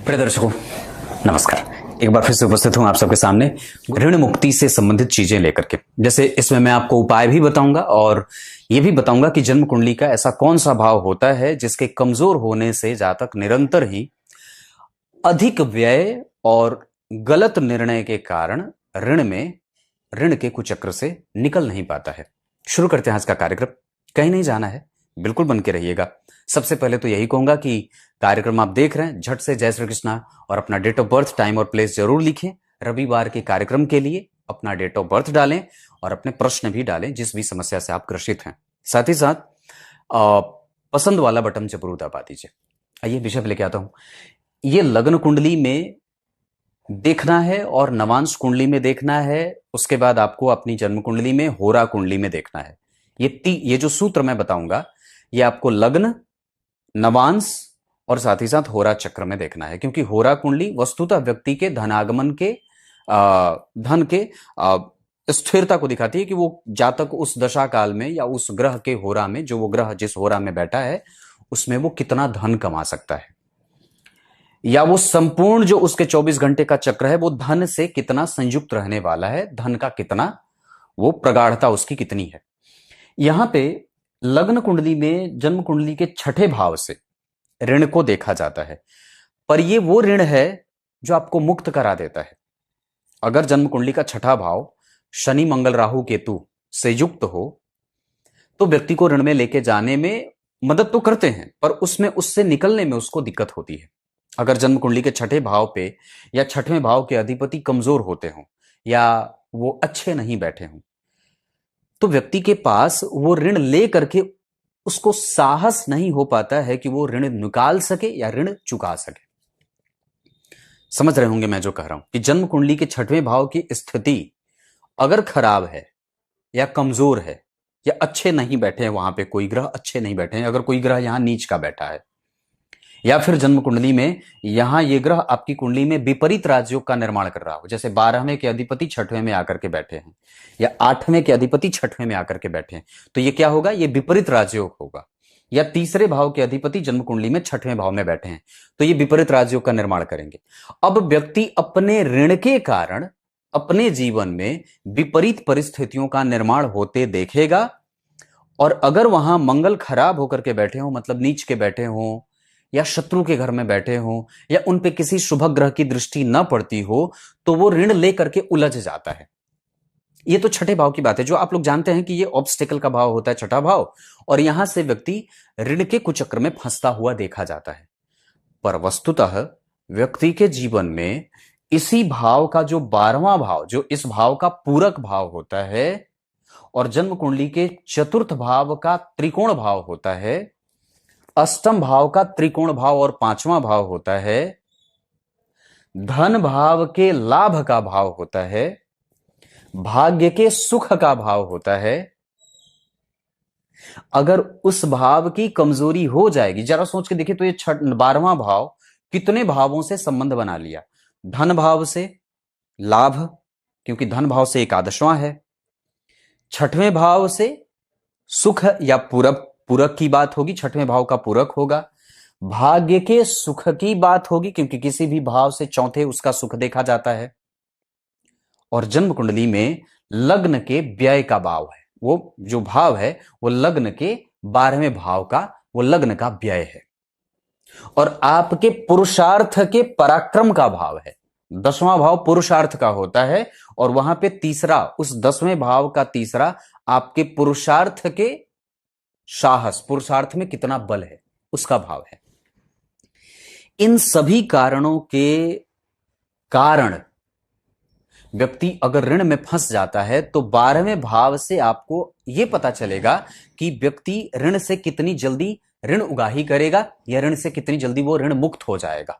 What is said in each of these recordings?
प्रिय दर्शकों, नमस्कार। एक बार फिर से उपस्थित हूं आप सबके सामने ऋण मुक्ति से संबंधित चीजें लेकर के। जैसे इसमें मैं आपको उपाय भी बताऊंगा और यह भी बताऊंगा कि जन्म कुंडली का ऐसा कौन सा भाव होता है जिसके कमजोर होने से जातक निरंतर ही अधिक व्यय और गलत निर्णय के कारण ऋण के कुचक्र से निकल नहीं पाता है। शुरू करते हैं आज का कार्यक्रम। कहीं नहीं जाना है, बिल्कुल बन के रहिएगा। सबसे पहले तो यही कहूंगा कि कार्यक्रम आप देख रहे हैं, झट से जय श्री कृष्णा और अपना डेट ऑफ बर्थ, टाइम और प्लेस जरूर लिखें। रविवार के कार्यक्रम के लिए अपना डेट ऑफ बर्थ डालें और अपने प्रश्न भी डालें जिस भी समस्या से आप ग्रसित हैं। साथ ही साथ पसंद वाला बटन जरूर दबा दीजिए। आइए विषय पे लेके आता हूं। ये लग्न कुंडली में देखना है और नवांश कुंडली में देखना है। उसके बाद आपको अपनी जन्म कुंडली में होरा कुंडली में देखना है। ये जो सूत्र मैं बताऊंगा ये आपको लग्न, नवांश और साथ ही साथ होरा चक्र में देखना है, क्योंकि होरा कुंडली वस्तुतः व्यक्ति के धनागमन के धन के स्थिरता को दिखाती है कि वो जातक उस दशा काल में या उस ग्रह के होरा में, जो वो ग्रह जिस होरा में बैठा है उसमें वो कितना धन कमा सकता है, या वो संपूर्ण जो उसके 24 घंटे का चक्र है वो धन से कितना संयुक्त रहने वाला है, धन का कितना वो प्रगाढ़ता उसकी कितनी है। यहां पे लग्न कुंडली में जन्म कुंडली के छठे भाव से ऋण को देखा जाता है, पर ये वो ऋण है जो आपको मुक्त करा देता है। अगर जन्म कुंडली का छठा भाव शनि मंगल राहु केतु से युक्त हो तो व्यक्ति को ऋण में लेके जाने में मदद तो करते हैं, पर उससे निकलने में उसको दिक्कत होती है। अगर जन्म कुंडली के छठे भाव पे या छठवें भाव के अधिपति कमजोर होते हों या वो अच्छे नहीं बैठे हों तो व्यक्ति के पास वो ऋण ले करके उसको साहस नहीं हो पाता है कि वो ऋण निकाल सके या ऋण चुका सके। समझ रहे होंगे मैं जो कह रहा हूं कि जन्म कुंडली के छठवें भाव की स्थिति अगर खराब है या कमजोर है या अच्छे नहीं बैठे हैं, वहां पे कोई ग्रह अच्छे नहीं बैठे हैं, अगर कोई ग्रह यहां नीच का बैठा है या फिर जन्म कुंडली में यहां ये ग्रह आपकी कुंडली में विपरीत राजयोग का निर्माण कर रहा हो, जैसे 12वें के अधिपति छठवें में आकर के बैठे हैं या 8वें के अधिपति छठवें में आकर के बैठे हैं, तो ये क्या होगा, ये विपरीत राजयोग होगा। या तीसरे भाव के अधिपति जन्म कुंडली में छठवें भाव में बैठे हैं तो ये विपरीत राजयोग का निर्माण करेंगे। अब व्यक्ति अपने ऋण के कारण अपने जीवन में विपरीत परिस्थितियों का निर्माण होते देखेगा, और अगर वहां मंगल खराब होकर के बैठे हो, मतलब नीच के बैठे हो या शत्रु के घर में बैठे हो या उन पे किसी शुभ ग्रह की दृष्टि न पड़ती हो तो वो ऋण लेकर के उलझ जाता है। ये तो छठे भाव की बात है, जो आप लोग जानते हैं कि ये ऑब्स्टेकल का भाव होता है छठा भाव, और यहां से व्यक्ति ऋण के कुचक्र में फंसता हुआ देखा जाता है। पर वस्तुतः व्यक्ति के जीवन में इसी भाव का जो 12वां भाव, जो इस भाव का पूरक भाव होता है, और जन्म कुंडली के चतुर्थ भाव का त्रिकोण भाव होता है, अष्टम भाव का त्रिकोण भाव और 5वां भाव होता है, धन भाव के लाभ का भाव होता है, भाग्य के सुख का भाव होता है। अगर उस भाव की कमजोरी हो जाएगी, जरा सोच के देखिए तो ये 12वां भाव कितने भावों से संबंध बना लिया। धन भाव से लाभ, क्योंकि धन भाव से एकादशवां है। छठवें भाव से सुख या पूरक की बात होगी, छठवें भाव का पूरक होगा। भाग्य के सुख की बात होगी, क्योंकि किसी भी भाव से चौथे उसका सुख देखा जाता है। और जन्म कुंडली में लग्न के व्यय का भाव है, वो जो भाव है वो लग्न के 12वें भाव का, वो लग्न का व्यय है। और आपके पुरुषार्थ के पराक्रम का भाव है। 10वां भाव पुरुषार्थ का होता है और वहां पे तीसरा, उस 10वें भाव का तीसरा आपके पुरुषार्थ के साहस, पुरुषार्थ में कितना बल है उसका भाव है। इन सभी कारणों के कारण व्यक्ति अगर ऋण में फंस जाता है तो 12वें भाव से आपको यह पता चलेगा कि व्यक्ति ऋण से कितनी जल्दी ऋण उगाही करेगा या ऋण से कितनी जल्दी वो ऋण मुक्त हो जाएगा।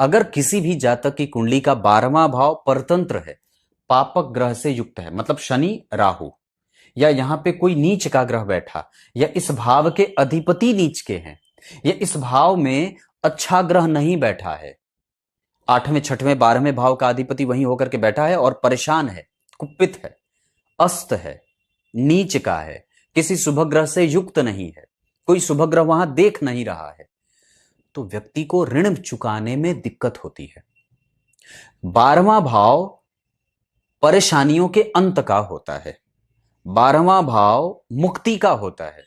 अगर किसी भी जातक की कुंडली का 12वां भाव परतंत्र है, पापक ग्रह से युक्त है, मतलब शनि राहु, या यहां पे कोई नीच का ग्रह बैठा, या इस भाव के अधिपति नीच के हैं, या इस भाव में अच्छा ग्रह नहीं बैठा है, 8वें 6वें 12वें भाव का अधिपति वहीं होकर के बैठा है और परेशान है, कुपित है, अस्त है, नीच का है, किसी शुभ ग्रह से युक्त नहीं है, कोई शुभ ग्रह वहां देख नहीं रहा है, तो व्यक्ति को ऋण चुकाने में दिक्कत होती है। 12वां भाव परेशानियों के अंत का होता है। 12वां भाव मुक्ति का होता है।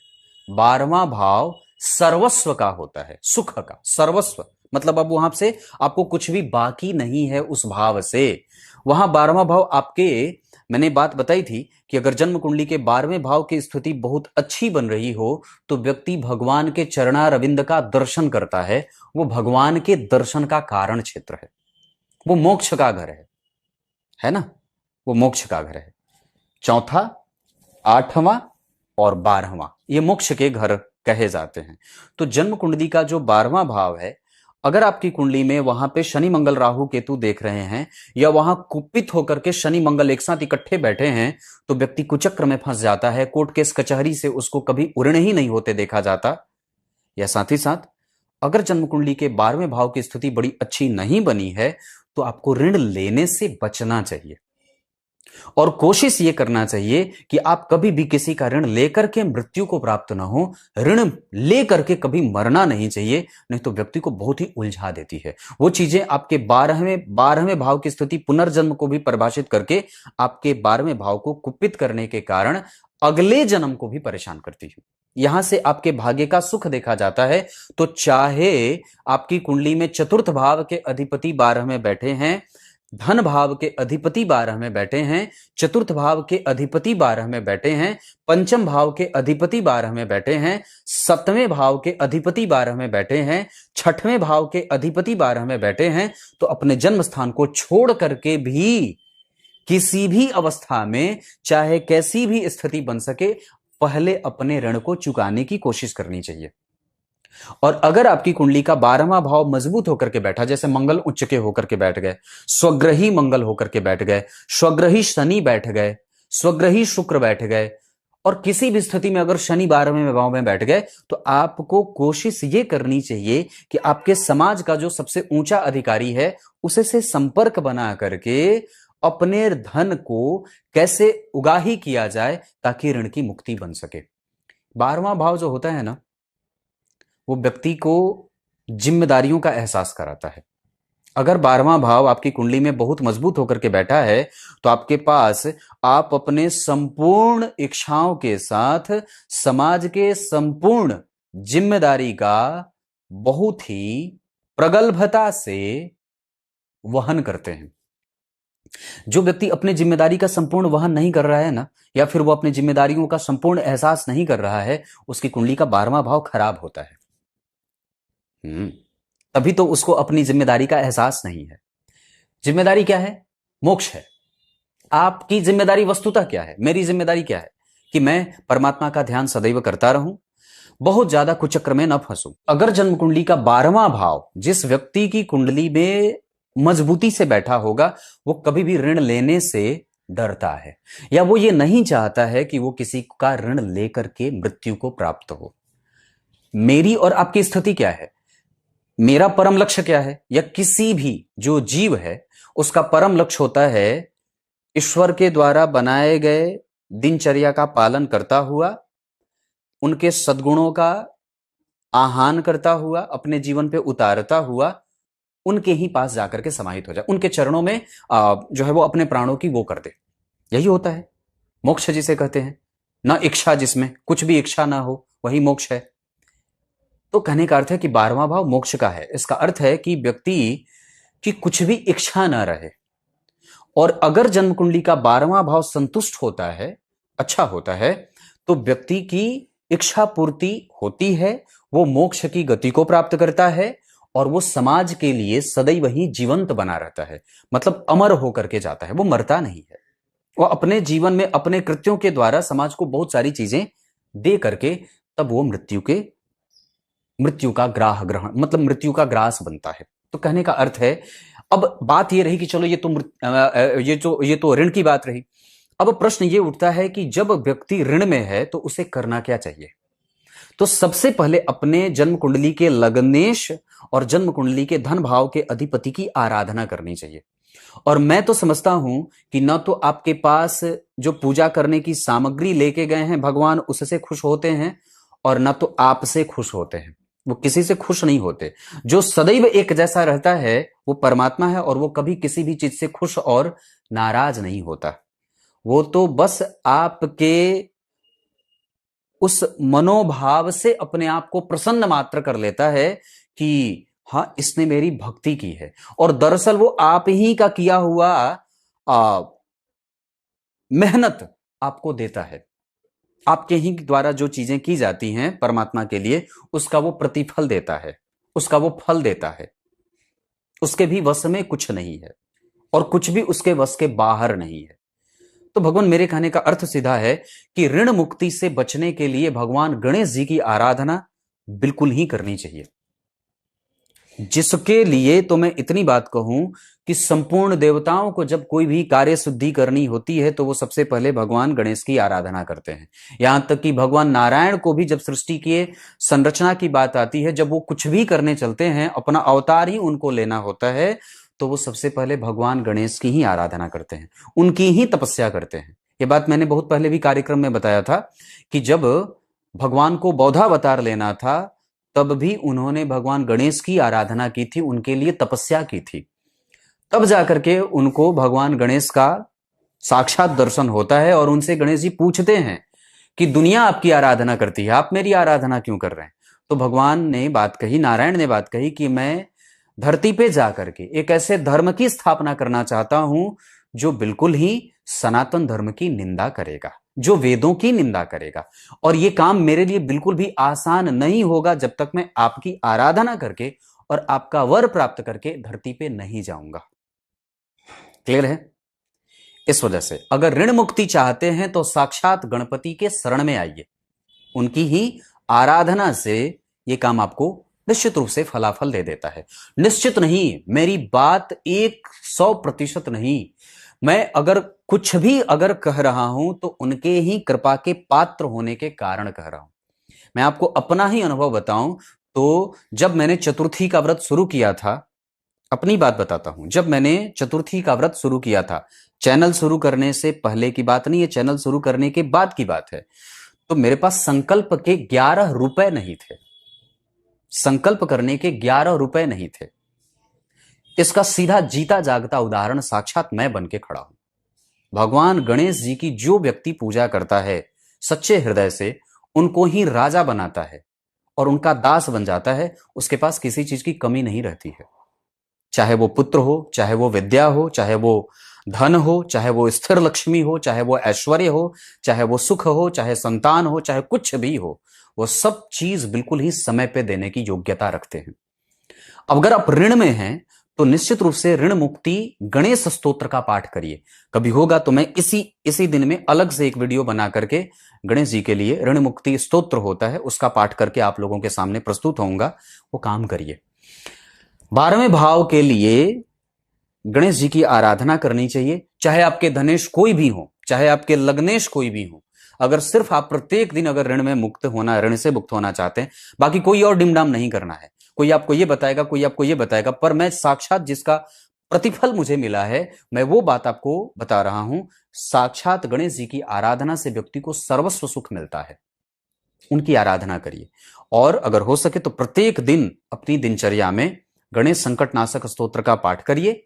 12वां भाव सर्वस्व का होता है, सुख का, सर्वस्व मतलब अब वहां से आपको कुछ भी बाकी नहीं है उस भाव से। वहां 12वां भाव आपके, मैंने बात बताई थी कि अगर जन्म कुंडली के 12वें भाव की स्थिति बहुत अच्छी बन रही हो तो व्यक्ति भगवान के चरणारविंद का दर्शन करता है। वो भगवान के दर्शन का कारण क्षेत्र है, वो मोक्ष का घर है ना, वो मोक्ष का घर है। चौथा, 8वां और 12वां ये मोक्ष के घर कहे जाते हैं। तो जन्म कुंडली का जो 12वां भाव है, अगर आपकी कुंडली में वहां पे शनि मंगल राहु केतु देख रहे हैं या वहां कुपित होकर के शनि मंगल एक साथ इकट्ठे बैठे हैं तो व्यक्ति कुचक्र में फंस जाता है। कोर्ट केस कचहरी से उसको कभी उड़ने ही नहीं होते देखा जाता। या साथ ही साथ अगर जन्म कुंडली के 12वें भाव की स्थिति बड़ी अच्छी नहीं बनी है तो आपको ऋण लेने से बचना चाहिए और कोशिश यह करना चाहिए कि आप कभी भी किसी का ऋण लेकर के मृत्यु को प्राप्त ना हो। ऋण लेकर के कभी मरना नहीं चाहिए, नहीं तो व्यक्ति को बहुत ही उलझा देती है। वो चीजें आपके 12वें भाव की स्थिति पुनर्जन्म को भी परिभाषित करके आपके 12वें भाव को कुपित करने के कारण अगले जन्म को भी परेशान करती है। यहां से आपके भाग्य का सुख देखा जाता है। तो चाहे आपकी कुंडली में चतुर्थ भाव के अधिपति 12 में बैठे हैं, धन भाव के अधिपति 12 में बैठे हैं, चतुर्थ भाव के अधिपति 12 में बैठे हैं, पंचम भाव के अधिपति 12 में बैठे हैं, 7वें भाव के अधिपति 12 में बैठे हैं, 6वें भाव के अधिपति 12 में बैठे हैं, तो अपने जन्म स्थान को छोड़ करके भी किसी भी अवस्था में चाहे कैसी भी स्थिति बन सके पहले अपने ऋण को चुकाने की कोशिश करनी चाहिए। और अगर आपकी कुंडली का 12वां भाव मजबूत होकर के बैठा, जैसे मंगल उच्च के होकर के बैठ गए, स्वग्रही मंगल होकर के बैठ गए, स्वग्रही शनि बैठ गए, स्वग्रही शुक्र बैठ गए, और किसी भी स्थिति में अगर शनि 12वें भाव में बैठ गए तो आपको कोशिश ये करनी चाहिए कि आपके समाज का जो सबसे ऊंचा अधिकारी है उसे से संपर्क बना करके अपने धन को कैसे उगाही किया जाए ताकि ऋण की मुक्ति बन सके। 12वां भाव जो होता है ना, वो व्यक्ति को जिम्मेदारियों का एहसास कराता है। अगर 12वां भाव आपकी कुंडली में बहुत मजबूत होकर के बैठा है तो आपके पास आप अपने संपूर्ण इच्छाओं के साथ समाज के संपूर्ण जिम्मेदारी का बहुत ही प्रगल्भता से वहन करते हैं। जो व्यक्ति अपनी जिम्मेदारी का संपूर्ण वहन नहीं कर रहा है ना, या फिर वो अपनी जिम्मेदारियों का संपूर्ण एहसास नहीं कर रहा है, उसकी कुंडली का 12वां भाव खराब होता है। तभी तो उसको अपनी जिम्मेदारी का एहसास नहीं है। जिम्मेदारी क्या है? मोक्ष है। आपकी जिम्मेदारी वस्तुतः क्या है? मेरी जिम्मेदारी क्या है कि मैं परमात्मा का ध्यान सदैव करता रहूं, बहुत ज्यादा कुचक्र में न फंसूं। अगर जन्म कुंडली का 12वां भाव जिस व्यक्ति की कुंडली में मजबूती से बैठा होगा वो कभी भी ऋण लेने से डरता है, या वो ये नहीं चाहता है कि वो किसी का ऋण लेकर के मृत्यु को प्राप्त हो। मेरी और आपकी स्थिति क्या है? मेरा परम लक्ष्य क्या है? या किसी भी जो जीव है उसका परम लक्ष्य होता है ईश्वर के द्वारा बनाए गए दिनचर्या का पालन करता हुआ, उनके सद्गुणों का आह्वान करता हुआ, अपने जीवन पे उतारता हुआ उनके ही पास जाकर के समाहित हो जाए, उनके चरणों में जो है वो अपने प्राणों की वो कर दे। यही होता है मोक्ष जिसे कहते हैं ना। इच्छा, जिसमें कुछ भी इच्छा ना हो वही मोक्ष है। तो कहने का अर्थ है कि 12वां भाव मोक्ष का है। इसका अर्थ है कि व्यक्ति की कुछ भी इच्छा ना रहे। और अगर जन्म कुंडली का 12वां भाव संतुष्ट होता है, अच्छा होता है, तो व्यक्ति की इच्छा पूर्ति होती है, वो मोक्ष की गति को प्राप्त करता है और वो समाज के लिए सदैव ही जीवंत बना रहता है। मतलब अमर होकर के जाता है, वो मरता नहीं है। वो अपने जीवन में अपने कृत्यों के द्वारा समाज को बहुत सारी चीजें दे करके तब वो मृत्यु का ग्रहण मतलब मृत्यु का ग्रास बनता है। तो कहने का अर्थ है, अब बात ये रही कि चलो ये तो ऋण की बात रही। अब प्रश्न ये उठता है कि जब व्यक्ति ऋण में है तो उसे करना क्या चाहिए? तो सबसे पहले अपने जन्म कुंडली के लग्नेश और जन्म कुंडली के धन भाव के अधिपति की आराधना करनी चाहिए। और मैं तो समझता हूं कि न तो आपके पास जो पूजा करने की सामग्री लेके गए हैं भगवान उससे खुश होते हैं और न तो आपसे खुश होते हैं। वो किसी से खुश नहीं होते। जो सदैव एक जैसा रहता है वो परमात्मा है, और वो कभी किसी भी चीज से खुश और नाराज नहीं होता। वो तो बस आपके उस मनोभाव से अपने आप को प्रसन्न मात्र कर लेता है कि हाँ, इसने मेरी भक्ति की है, और दरअसल वो आप ही का किया हुआ मेहनत आपको देता है। आपके ही द्वारा जो चीजें की जाती हैं परमात्मा के लिए, उसका वो प्रतिफल देता है, उसका वो फल देता है। उसके भी वश में कुछ नहीं है, और कुछ भी उसके वश के बाहर नहीं है। तो भगवान, मेरे कहने का अर्थ सीधा है कि ऋण मुक्ति से बचने के लिए भगवान गणेश जी की आराधना बिल्कुल ही करनी चाहिए। जिसके लिए तो मैं इतनी बात कहूं कि संपूर्ण देवताओं को जब कोई भी कार्य शुद्धि करनी होती है तो वो सबसे पहले भगवान गणेश की आराधना करते हैं। यहां तक कि भगवान नारायण को भी जब सृष्टि के संरचना की बात आती है, जब वो कुछ भी करने चलते हैं, अपना अवतार ही उनको लेना होता है, तो वो सबसे पहले भगवान गणेश की ही आराधना करते हैं, उनकी ही तपस्या करते हैं। ये बात मैंने बहुत पहले भी कार्यक्रम में बताया था कि जब भगवान को बौद्धावतार लेना था तब भी उन्होंने भगवान गणेश की आराधना की थी, उनके लिए तपस्या की थी। तब जाकर के उनको भगवान गणेश का साक्षात दर्शन होता है, और उनसे गणेश जी पूछते हैं कि दुनिया आपकी आराधना करती है, आप मेरी आराधना क्यों कर रहे हैं? तो भगवान ने बात कही, नारायण ने बात कही कि मैं धरती पे जाकर के एक ऐसे धर्म की स्थापना करना चाहता हूं जो बिल्कुल ही सनातन धर्म की निंदा करेगा, जो वेदों की निंदा करेगा। और यह काम मेरे लिए बिल्कुल भी आसान नहीं होगा जब तक मैं आपकी आराधना करके और आपका वर प्राप्त करके धरती पे नहीं जाऊंगा। क्लियर है? इस वजह से अगर ऋण मुक्ति चाहते हैं तो साक्षात गणपति के शरण में आइए, उनकी ही आराधना से यह काम आपको निश्चित रूप से फलाफल दे देता है। निश्चित नहीं, मेरी बात 100% नहीं, मैं अगर कुछ भी अगर कह रहा हूं तो उनके ही कृपा के पात्र होने के कारण कह रहा हूं। मैं आपको अपना ही अनुभव बताऊं तो जब मैंने चतुर्थी का व्रत शुरू किया था, अपनी बात बताता हूं, जब मैंने चतुर्थी का व्रत शुरू किया था, चैनल शुरू करने से पहले की बात नहीं है, चैनल शुरू करने के बाद की बात है, तो मेरे पास संकल्प के 11 रुपए नहीं थे, संकल्प करने के 11 रुपए नहीं थे। इसका सीधा जीता जागता उदाहरण साक्षात मैं बन के खड़ा हूं। भगवान गणेश जी की जो व्यक्ति पूजा करता है सच्चे हृदय से, उनको ही राजा बनाता है और उनका दास बन जाता है। उसके पास किसी चीज की कमी नहीं रहती है, चाहे वो पुत्र हो, चाहे वो विद्या हो, चाहे वो धन हो, चाहे वो स्थिर लक्ष्मी हो, चाहे वो ऐश्वर्य हो, चाहे वो सुख हो, चाहे संतान हो, चाहे कुछ भी हो, वो सब चीज बिल्कुल ही समय पे देने की योग्यता रखते हैं। अब अगर आप ऋण में हैं तो निश्चित रूप से ऋण मुक्ति गणेश स्तोत्र का पाठ करिए। कभी होगा तो मैं इसी दिन में अलग से एक वीडियो बना करके गणेश जी के लिए ऋण मुक्ति स्तोत्र होता है उसका पाठ करके आप लोगों के सामने प्रस्तुत होऊंगा, वो काम करिए। 12वें भाव के लिए गणेश जी की आराधना करनी चाहिए, चाहे आपके धनेश कोई भी हो, चाहे आपके लग्नेश कोई भी हो। अगर सिर्फ आप प्रत्येक दिन अगर ऋण में मुक्त होना, ऋण से मुक्त होना चाहते हैं, बाकी कोई और डिमडाम नहीं करना है। कोई आपको ये बताएगा, कोई आपको ये बताएगा, पर मैं साक्षात जिसका प्रतिफल मुझे मिला है मैं वो बात आपको बता रहा हूं। साक्षात गणेश जी की आराधना से व्यक्ति को सर्वस्व सुख मिलता है। उनकी आराधना करिए, और अगर हो सके तो प्रत्येक दिन अपनी दिनचर्या में गणेश संकटनाशक स्तोत्र का पाठ करिए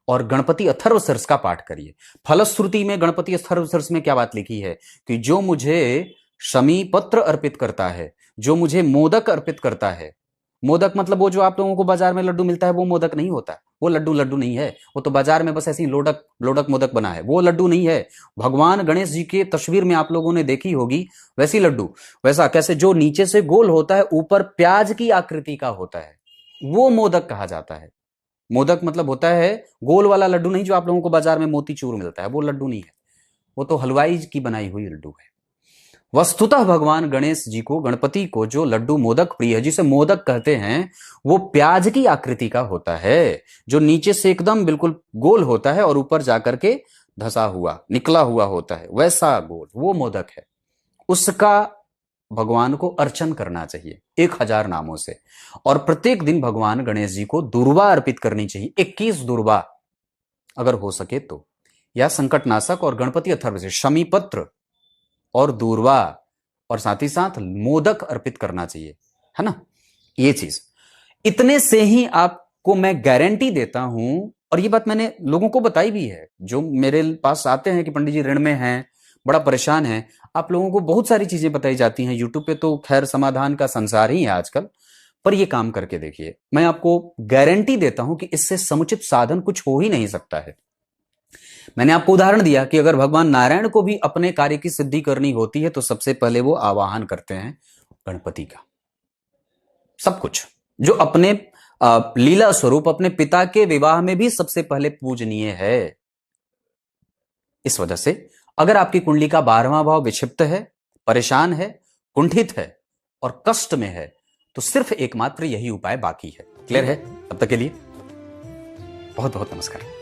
और गणपति अथर्वशीर्ष का पाठ करिए। फलश्रुति में गणपति अथर्वशीर्ष में क्या बात लिखी है कि जो मुझे शमी पत्र अर्पित करता है, जो मुझे मोदक अर्पित करता है, मोदक मतलब वो जो आप लोगों को बाजार में लड्डू मिलता है वो मोदक नहीं होता, वो लड्डू नहीं है, वो तो बाजार में बस ऐसी लोडक मोदक बना है, वो लड्डू नहीं है। भगवान गणेश जी के तस्वीर में आप लोगों ने देखी होगी वैसी लड्डू, वैसा कैसे जो नीचे से गोल होता है ऊपर प्याज की आकृति का होता है, वो मोदक कहा जाता है। मोदक मतलब होता है गोल वाला लड्डू नहीं जो आप लोगों को बाजार में मोतीचूर मिलता है, वो लड्डू नहीं है, वो तो हलवाई की बनाई हुई लड्डू है। वस्तुतः भगवान गणेश जी को, गणपति को जो लड्डू मोदक प्रिय है, जिसे मोदक कहते हैं, वो प्याज की आकृति का होता है, जो नीचे से एकदम बिल्कुल गोल होता है और ऊपर जाकर के धसा हुआ निकला हुआ होता है, वैसा गोल वो मोदक है। उसका भगवान को अर्चन करना चाहिए 1000 नामों से, और प्रत्येक दिन भगवान गणेश जी को दुर्वा अर्पित करनी चाहिए, 21 दुर्वा अगर हो सके तो, या संकटनाशक और गणपति अथर्वशीर्ष, शमी पत्र और दूर्वा, और साथ ही साथ मोदक अर्पित करना चाहिए, है ना। ये चीज, इतने से ही आपको मैं गारंटी देता हूं, और ये बात मैंने लोगों को बताई भी है जो मेरे पास आते हैं कि पंडित जी ऋण में हैं, बड़ा परेशान है। आप लोगों को बहुत सारी चीजें बताई जाती हैं यूट्यूब पे, तो खैर समाधान का संसार ही है आजकल। पर ये काम करके देखिए, मैं आपको गारंटी देता हूं कि इससे समुचित साधन कुछ हो ही नहीं सकता है। मैंने आपको उदाहरण दिया कि अगर भगवान नारायण को भी अपने कार्य की सिद्धि करनी होती है तो सबसे पहले वो आवाहन करते हैं गणपति का। सब कुछ जो अपने लीला स्वरूप अपने पिता के विवाह में भी सबसे पहले पूजनीय है। इस वजह से अगर आपकी कुंडली का 12वां भाव विक्षिप्त है, परेशान है, कुंठित है और कष्ट में है, तो सिर्फ एकमात्र यही उपाय बाकी है। क्लियर है? तब तक के लिए बहुत बहुत नमस्कार।